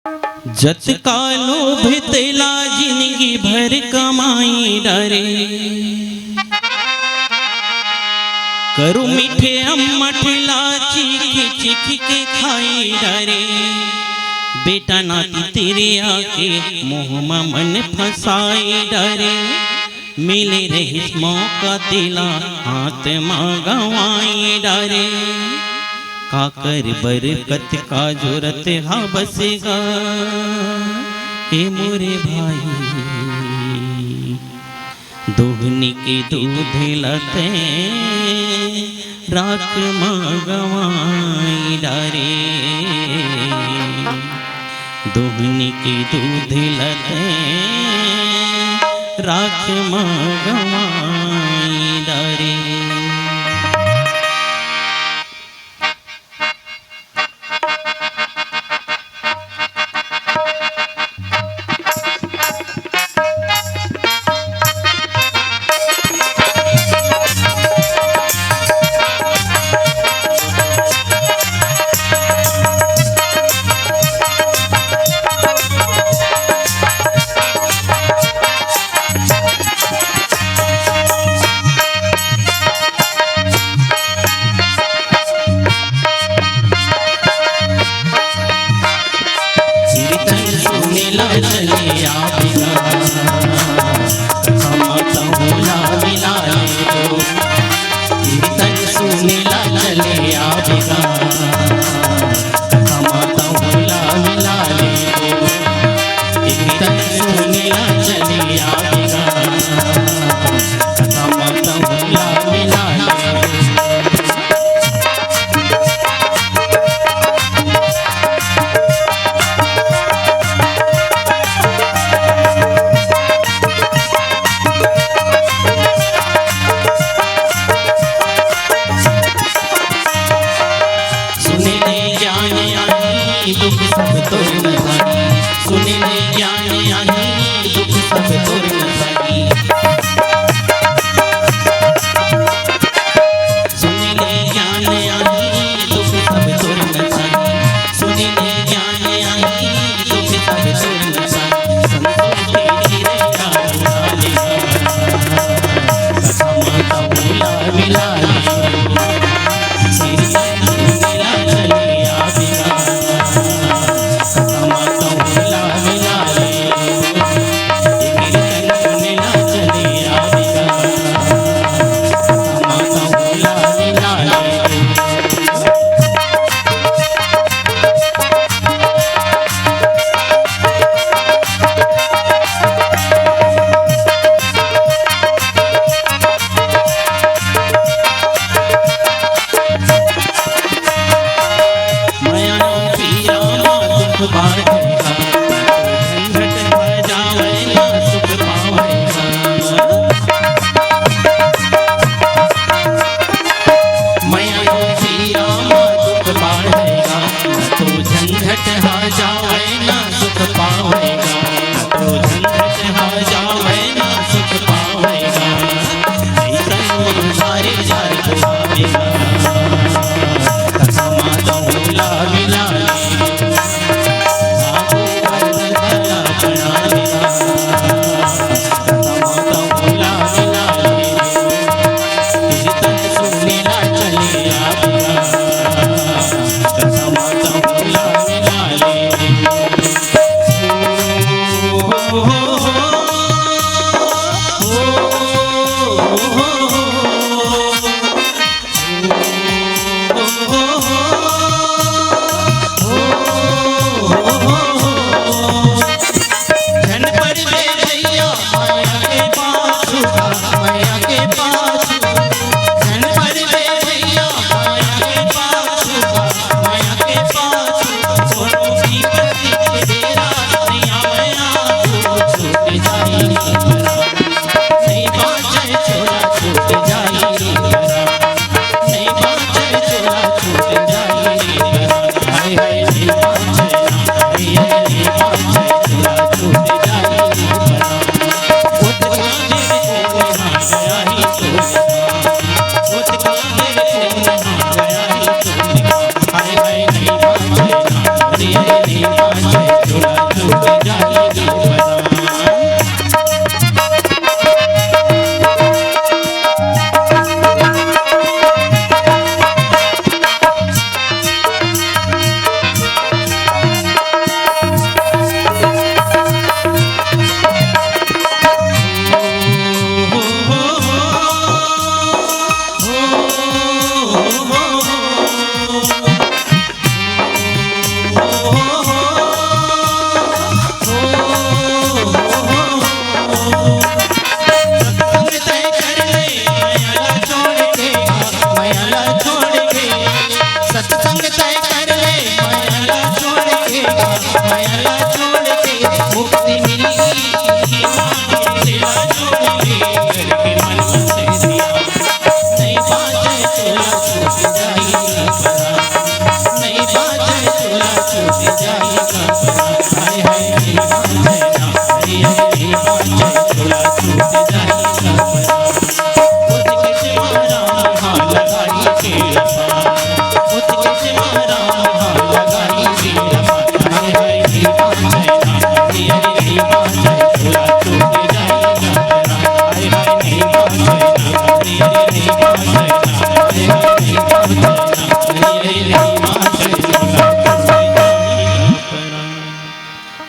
जत कालो भितला जिंदगी भर कमाई डरे, करू मीठे अम्मठला चीख चीख के खाई डरे। बेटा नाती तेरे आके मुँह में मन फंसाई डरे, मिले रही मौका तेला हाथ माँ गवाई डरे। काकर बरकत का जरूरत हा बसेगा हे मोरे भाई, दोहनी के दूध लते राख मगवाई डारे। दोहनी के दूध लते राख मगवाई डारे। दुख सब तोर न सकी, सुने ले ज्ञान आही दुख सब तोर न सकी। सुने ले ज्ञान आही दुख सब तोर न सकी, सुने ले ज्ञान आही दुख सब तोर न सकी। संतों के हीरा उड़ा लेगा कथा माता भूला मिला कथा माता भूला मिला ले।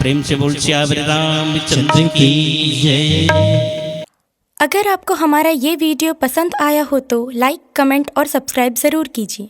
प्रेम से बोल श्यावर रामचंद्र की जय। अगर आपको हमारा ये वीडियो पसंद आया हो तो लाइक, कमेंट और सब्सक्राइब ज़रूर कीजिए।